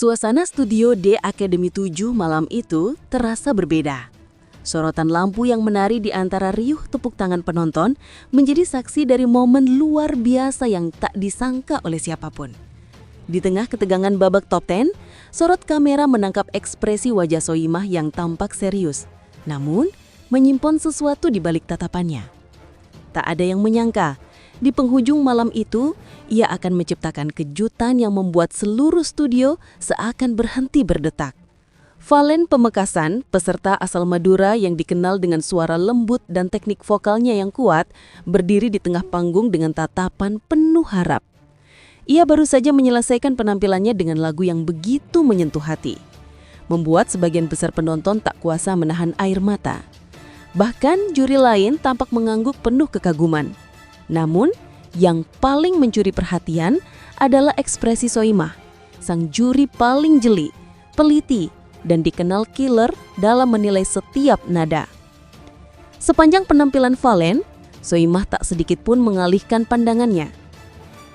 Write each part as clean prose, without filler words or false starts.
Suasana studio D Academy 7 malam itu terasa berbeda. Sorotan lampu yang menari di antara riuh tepuk tangan penonton menjadi saksi dari momen luar biasa yang tak disangka oleh siapapun. Di tengah ketegangan babak top 10, sorot kamera menangkap ekspresi wajah Soimah yang tampak serius, namun menyimpan sesuatu di balik tatapannya. Tak ada yang menyangka, di penghujung malam itu, ia akan menciptakan kejutan yang membuat seluruh studio seakan berhenti berdetak. Valen Pamekasan, peserta asal Madura yang dikenal dengan suara lembut dan teknik vokalnya yang kuat, berdiri di tengah panggung dengan tatapan penuh harap. Ia baru saja menyelesaikan penampilannya dengan lagu yang begitu menyentuh hati, membuat sebagian besar penonton tak kuasa menahan air mata. Bahkan juri lain tampak mengangguk penuh kekaguman. Namun, yang paling mencuri perhatian adalah ekspresi Soimah, sang juri paling jeli, peliti, dan dikenal killer dalam menilai setiap nada. Sepanjang penampilan Valen, Soimah tak sedikit pun mengalihkan pandangannya.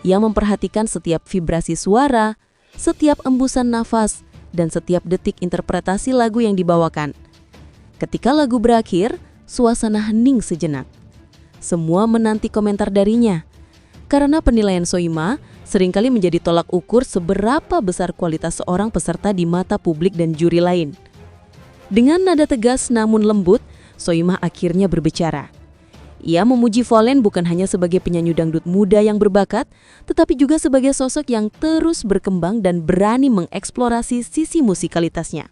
Ia memperhatikan setiap vibrasi suara, setiap embusan nafas, dan setiap detik interpretasi lagu yang dibawakan. Ketika lagu berakhir, suasana hening sejenak. Semua menanti komentar darinya, karena penilaian Soimah seringkali menjadi tolak ukur seberapa besar kualitas seorang peserta di mata publik dan juri lain. Dengan nada tegas namun lembut, Soimah akhirnya berbicara. Ia memuji Valen bukan hanya sebagai penyanyi dangdut muda yang berbakat, tetapi juga sebagai sosok yang terus berkembang dan berani mengeksplorasi sisi musikalitasnya.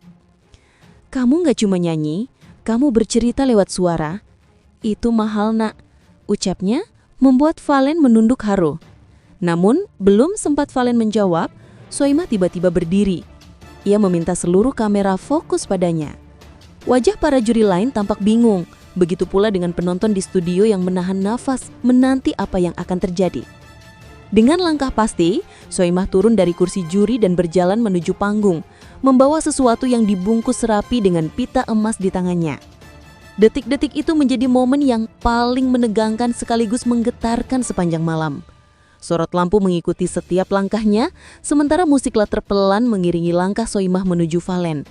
"Kamu gak cuma nyanyi, kamu bercerita lewat suara. Itu mahal, nak," ucapnya membuat Valen menunduk haru. Namun, belum sempat Valen menjawab, Soimah tiba-tiba berdiri. Ia meminta seluruh kamera fokus padanya. Wajah para juri lain tampak bingung, begitu pula dengan penonton di studio yang menahan nafas menanti apa yang akan terjadi. Dengan langkah pasti, Soimah turun dari kursi juri dan berjalan menuju panggung, membawa sesuatu yang dibungkus rapi dengan pita emas di tangannya. Detik-detik itu menjadi momen yang paling menegangkan sekaligus menggetarkan sepanjang malam. Sorot lampu mengikuti setiap langkahnya, sementara musik latar pelan mengiringi langkah Soimah menuju Valen.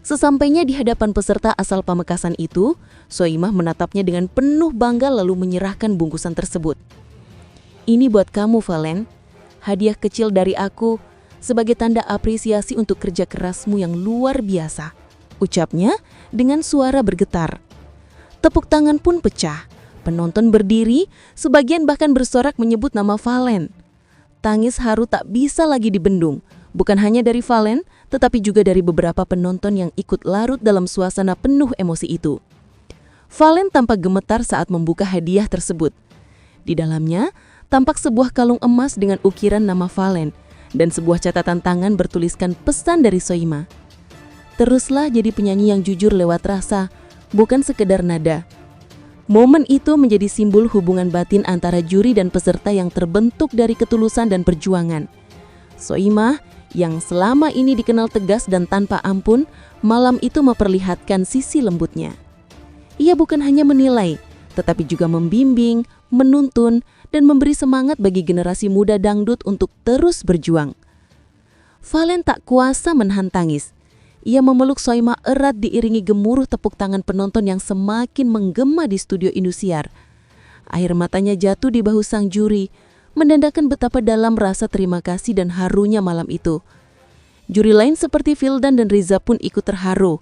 Sesampainya di hadapan peserta asal Pamekasan itu, Soimah menatapnya dengan penuh bangga lalu menyerahkan bungkusan tersebut. "Ini buat kamu, Valen. Hadiah kecil dari aku sebagai tanda apresiasi untuk kerja kerasmu yang luar biasa," ucapnya dengan suara bergetar. Tepuk tangan pun pecah. Penonton berdiri, sebagian bahkan bersorak menyebut nama Valen. Tangis haru tak bisa lagi dibendung, bukan hanya dari Valen, tetapi juga dari beberapa penonton yang ikut larut dalam suasana penuh emosi itu. Valen tampak gemetar saat membuka hadiah tersebut. Di dalamnya, tampak sebuah kalung emas dengan ukiran nama Valen dan sebuah catatan tangan bertuliskan pesan dari Soimah. "Teruslah jadi penyanyi yang jujur lewat rasa, bukan sekedar nada." Momen itu menjadi simbol hubungan batin antara juri dan peserta yang terbentuk dari ketulusan dan perjuangan. Soimah, yang selama ini dikenal tegas dan tanpa ampun, malam itu memperlihatkan sisi lembutnya. Ia bukan hanya menilai, tetapi juga membimbing, menuntun, dan memberi semangat bagi generasi muda dangdut untuk terus berjuang. Valen tak kuasa menahan tangis. Ia memeluk Soimah erat diiringi gemuruh tepuk tangan penonton yang semakin menggema di studio Indosiar. Air matanya jatuh di bahu sang juri, menandakan betapa dalam rasa terima kasih dan harunya malam itu. Juri lain seperti Vildan dan Riza pun ikut terharu.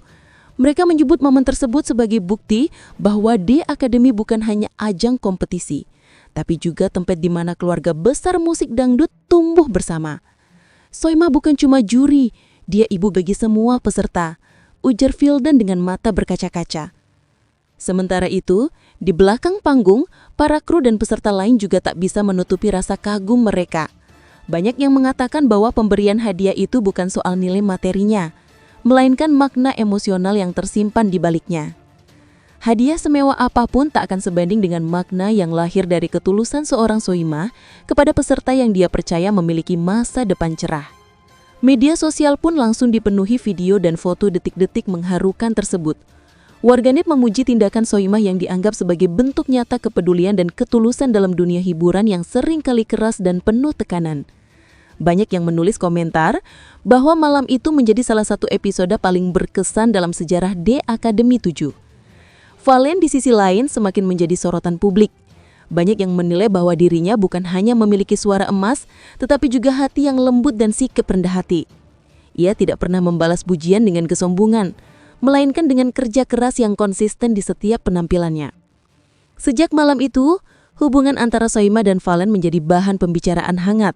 Mereka menyebut momen tersebut sebagai bukti bahwa D Academy bukan hanya ajang kompetisi, tapi juga tempat di mana keluarga besar musik dangdut tumbuh bersama. "Soimah bukan cuma juri, dia ibu bagi semua peserta," ujar Vildan dengan mata berkaca-kaca. Sementara itu, di belakang panggung, para kru dan peserta lain juga tak bisa menutupi rasa kagum mereka. Banyak yang mengatakan bahwa pemberian hadiah itu bukan soal nilai materinya, melainkan makna emosional yang tersimpan di baliknya. Hadiah semewah apapun tak akan sebanding dengan makna yang lahir dari ketulusan seorang Soimah kepada peserta yang dia percaya memiliki masa depan cerah. Media sosial pun langsung dipenuhi video dan foto detik-detik mengharukan tersebut. Warganet memuji tindakan Soimah yang dianggap sebagai bentuk nyata kepedulian dan ketulusan dalam dunia hiburan yang sering kali keras dan penuh tekanan. Banyak yang menulis komentar bahwa malam itu menjadi salah satu episode paling berkesan dalam sejarah The Academy 7. Valen di sisi lain semakin menjadi sorotan publik. Banyak yang menilai bahwa dirinya bukan hanya memiliki suara emas, tetapi juga hati yang lembut dan sikap rendah hati. Ia tidak pernah membalas pujian dengan kesombongan, melainkan dengan kerja keras yang konsisten di setiap penampilannya. Sejak malam itu, hubungan antara Soimah dan Valen menjadi bahan pembicaraan hangat.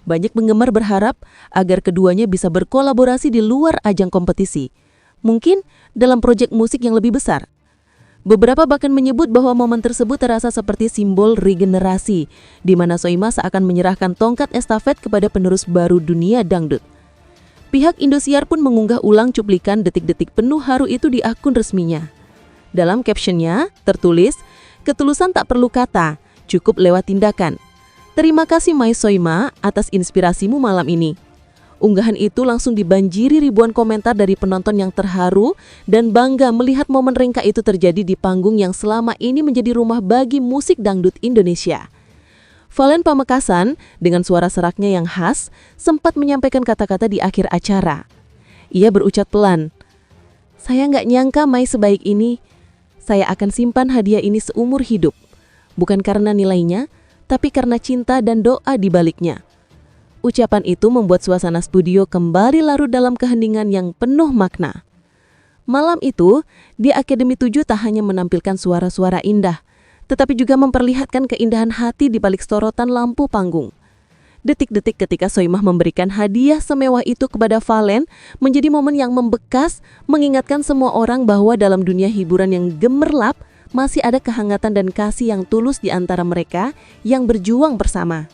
Banyak penggemar berharap agar keduanya bisa berkolaborasi di luar ajang kompetisi, mungkin dalam proyek musik yang lebih besar. Beberapa bahkan menyebut bahwa momen tersebut terasa seperti simbol regenerasi, di mana Soimah seakan menyerahkan tongkat estafet kepada penerus baru dunia dangdut. Pihak Indosiar pun mengunggah ulang cuplikan detik-detik penuh haru itu di akun resminya. Dalam captionnya tertulis, "Ketulusan tak perlu kata, cukup lewat tindakan. Terima kasih Mai Soimah atas inspirasimu malam ini." Unggahan itu langsung dibanjiri ribuan komentar dari penonton yang terharu dan bangga melihat momen rengka itu terjadi di panggung yang selama ini menjadi rumah bagi musik dangdut Indonesia. Valen Pamekasan dengan suara seraknya yang khas sempat menyampaikan kata-kata di akhir acara. Ia berucap pelan, "Saya nggak nyangka Mai sebaik ini. Saya akan simpan hadiah ini seumur hidup. Bukan karena nilainya, tapi karena cinta dan doa di baliknya." Ucapan itu membuat suasana studio kembali larut dalam keheningan yang penuh makna. Malam itu, The Academy 7 tak hanya menampilkan suara-suara indah, tetapi juga memperlihatkan keindahan hati di balik sorotan lampu panggung. Detik-detik ketika Soimah memberikan hadiah semewah itu kepada Valen menjadi momen yang membekas, mengingatkan semua orang bahwa dalam dunia hiburan yang gemerlap, masih ada kehangatan dan kasih yang tulus di antara mereka yang berjuang bersama.